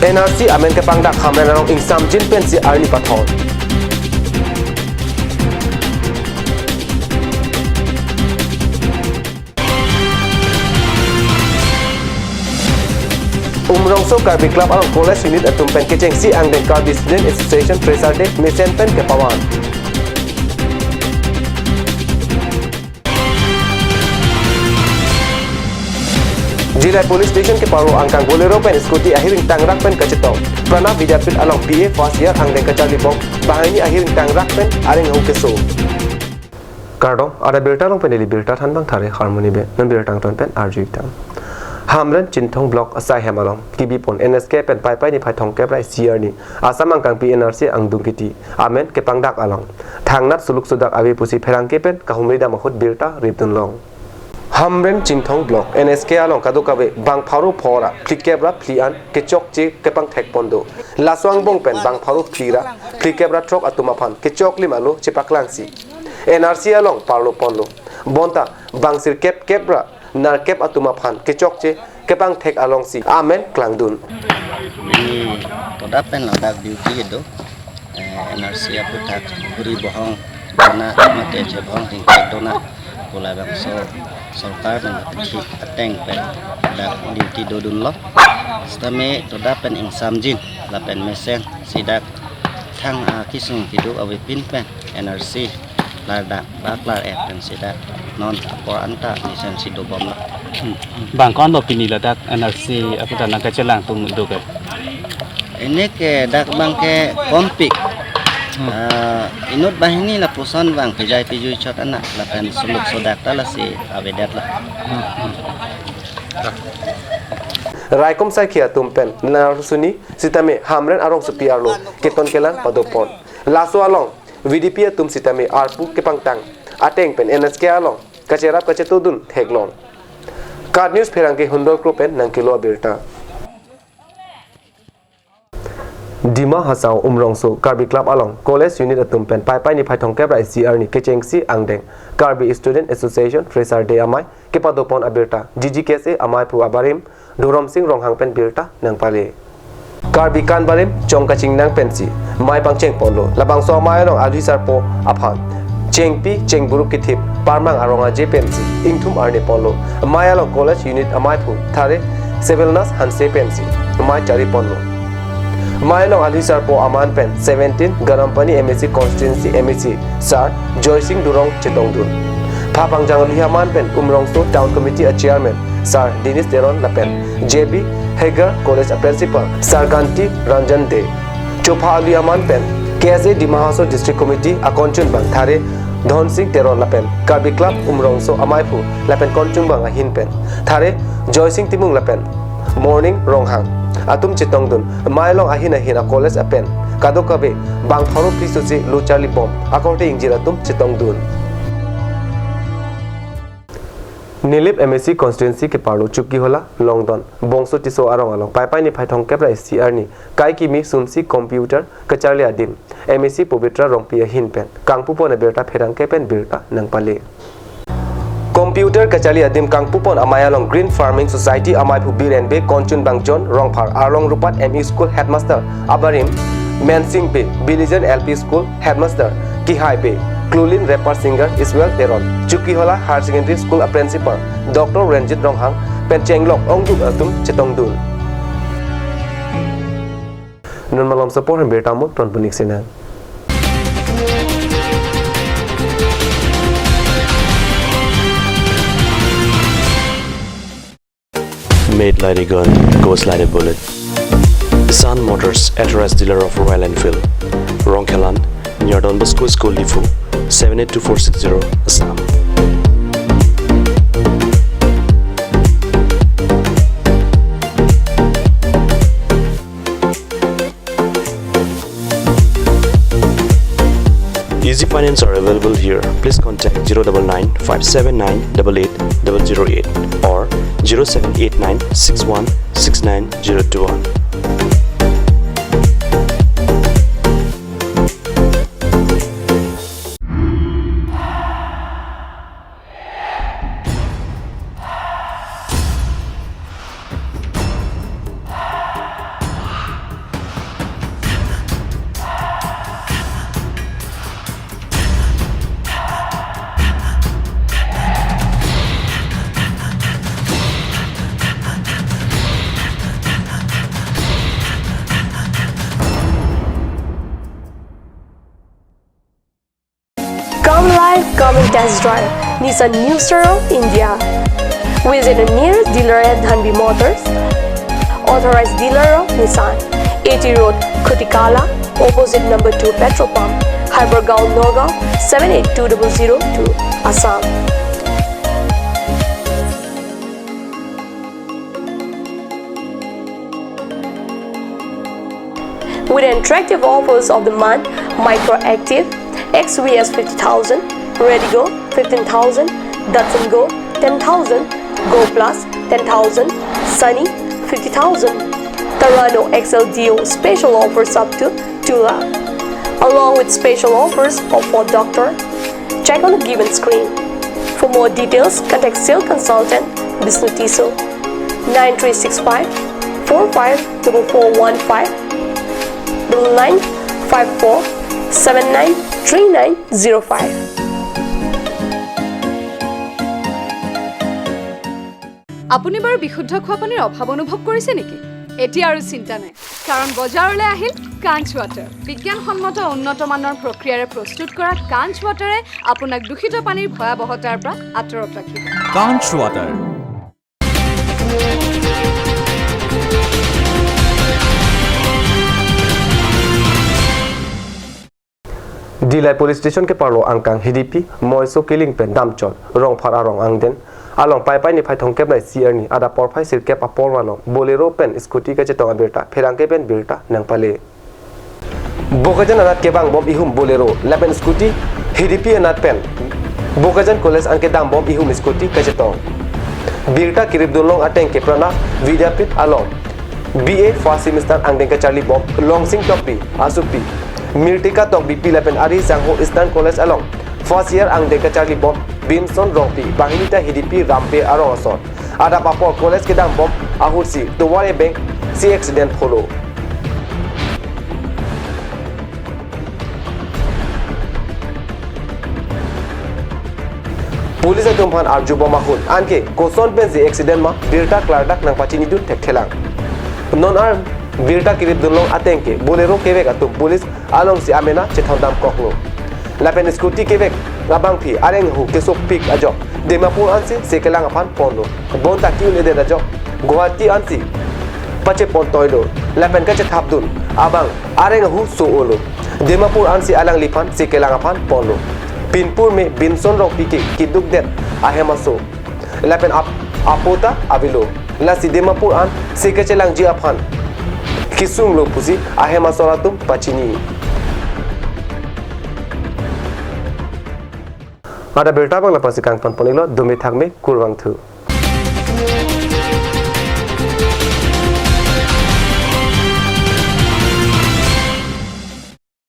NRC amen ke pangdak hamran arong insam jin pensi arni pathon Umrongso Karbi Club along college unit atum pen kecheng si ang den Karbi Student Association Fresar de mesen pen ke pawan Jirai Police Station ke paro angkang bolero pen skuti akhiring tangrak pen kacetong Pranab Vidyapit along PA first year ang den kacali bong bahani akhiring tangrak pen aring hu keso Kardo ada berta long pen deli berta than bang thare harmony be nan bertang ton pen arjuik tang Hamran Chintong Block asai hamalong kibi pon NSK pen pai pai ni phai thong ke prai CR ni asam angkang PNRC ang dungkiti amen ke pangdak along thangnat suluk sudak abi pusi pherang ke pen kahumri da mahut berta riptun long Hamren Chintong Block NSK along kadukabe bang pharu phora phlikebra phlian ke chok chi ke pang thek pondo laswang bong pen bang pharu phira phlikebra trok atuma phan ke chok limalu chepaklang si NRC along parlo pondo bonta bangsir kepra nar kep atuma phan ke chok che ke pang thek along si amen klangdun ni to da pen la dak duty do NRC aputak puri bohong na mate je bohong tingkat dona pula bang so सरकार ने अटेंग पे dak duty do dun lo stame to da pen insam jin la pen mesen sidak thang kisung tidu awi pin pen NRC la dak baklar pen sidak non por anta ni sen sido bom la bang kon bo pini la dak NRC aku dan ka chelang tung do ke ini ke dak bang ke kompik inut bahini la pusan bang pejai pijui chot anak la pen suluk sodak tala si avedat la Raikom sai khia tumpen nar suni sitame hamren arong supiarlo keton kelang padopon laso along VDP tum sitame arpu ke pangtang ateng pen NSK along kacherap kachetudun theglon Card News pherang ke hundor kropen nangkilo berta Dima Hasau Umrongso Karbi Club along College Unit atum pen pai pai ni phai thong kebra CR ni kecheng si angdeng Karbi Student Association Fresar de amai kepadopon aberta GGKSA amai pu abarim Durom Singh Ronghang pen berta nang pale Karbi kan barim chong kaching nang pensi mai pangcheng ponlo labang so mai long adhisar po aphan chengpi chengburu kithip parmang aronga je pensi ingthum arne ponlo mai along College Unit amai pu thare Sevelnas Hanse pensi mai chari ponlo Mailong Alisar po Aman Pen 17 Garampani MSC Constituency MSC Sar Joy Singh Durong Chetongdun Phapang Jang Lihaman Pen Umrongso Town Committee a Chairman Sar Dinis Deron Lapen JB Hager College a Principal Sar Ganti Ranjan De Chopha Lihaman Pen KSA Dimahaso District Committee a Konchun Bang Thare Dhon Singh Deron Lapen Karbi Club Umrongso Amaipu Lapen Konchun Bang a Hin Pen Thare Joy Singh Timung Lapen Morning Ronghang Atum Chitongdun Mailong ahina hina college apen kadokabe bang pharu pisusi lu charlie bom akorte ingjira tum Chitongdun Nilip MSC constituency ke parlo chupki hola Longdon bongso tiso arong along pai pai ni phai thong kepra CR ni kai kimi sumsi computer kacharli adim MSC Pavitra Rongpia hin pen kangpu pon berta pherang ke pen berta nang pale Computer kachali adim kangpupon amayalong Green Farming Society amai phubir and be Konchun Bang John Rongphar Arlong Rupat ME School Headmaster Abarim Mansing Be Bilijan LP School Headmaster Kihai Be Klulin Rapper Singer Iswell Teron Chukihola Higher Secondary School Principal Dr. Ranjit Ronghang Penchenglok Ongduk Atum Chetongdun Nun malam support and bertamu ton punik senang Made like a gun, goes like a bullet. Sun Motors, authorized dealer of Royal Enfield. Rongkhelan, near Don Bosco School Lifu, 782460, Assam. Easy finance are available here. Please contact 099 579 88008 or 0789 61 69021. Come live, come and test drive Nissan New Sero India. Visit the nearest dealer at Dhanbi Motors. Authorized dealer of Nissan, 80 Road, Kutikala, opposite number 2 petrol pump, Hypergaon, Nagaon, 782002, Assam. With attractive offers of the month, Micro Active, XVS 50,000, Redigo 15,000, Datsun Go 10,000, Go Plus 10,000, Sunny 50,000. Tarano XLDO special offers up to 2 lakh, along with special offers of Ford Doctor. Check on the given screen. For more details, contact sales consultant Vishnu Tiso 9365 454415 9954 793905. আপুনি বাৰু বিশুদ্ধ খোৱা পানীৰ অভাৱ অনুভৱ কৰিছে নেকি? এতিয়া আৰু চিন্তা নাই, কাৰণ বজাৰলৈ আহিল কাঞ্চ ৱাটাৰ। বিজ্ঞানসন্মত উন্নত মানৰ প্ৰক্ৰিয়াৰে প্ৰস্তুত কৰা কাঞ্চ ৱাটাৰে আপোনাক দূষিত পানীৰ ভয়াৱহতাৰ পৰা আঁতৰত ৰাখিব। কাঞ্চ water. Dilai Police Station ke parlo angkang HDP moiso killing pen damchol rong phar arong angden along pai pai ni phai thong kep nai siar ni ada por phai sir kep apor walo bolero pen scooty ke chetong abirta pherang ke pen birta nang pale bokajan anat ke bang bom ihum bolero lapen scooty HDP anat pen bokajan college anke dam bom ihum scooty ke chetong birta kirib dolong ateng ke prana vidyapit along BA first semester angden ke Charlie Bob long sing topi asupi Mirtika tok BP Lapen Ari Sangho Eastern College along first year ang deka Charlie Bob Binson Rongpi Bahinita HDP Rampe Arong Asot ada papor college ke dam bom ahursi to ware bank si accident follow Police atom phan arju bom ahul anke koson pen si accident ma birta klardak nang pachini dun thek thelang non arm birta kirib dulong atengke bolero kebek atum police along si amena chethodam koklo lapen scooty kebek ngabang phi areng hu kesok pik ajo demapur ansi sekelang aphan pondo bon takiu le de ajo guwahati ansi pache pon toilo lapen ka chethabdun abang areng hu so olo demapur ansi alang lifan sekelang aphan pondo pinpur me binson rok pike kiduk det ahemaso lapen apota avilo la si demapur an sekechelang ji aphan Kisum lo pusi ahema soratum pachini. Ada berita bang lepas ikang pan ponilo dumi thakme kurwang thu.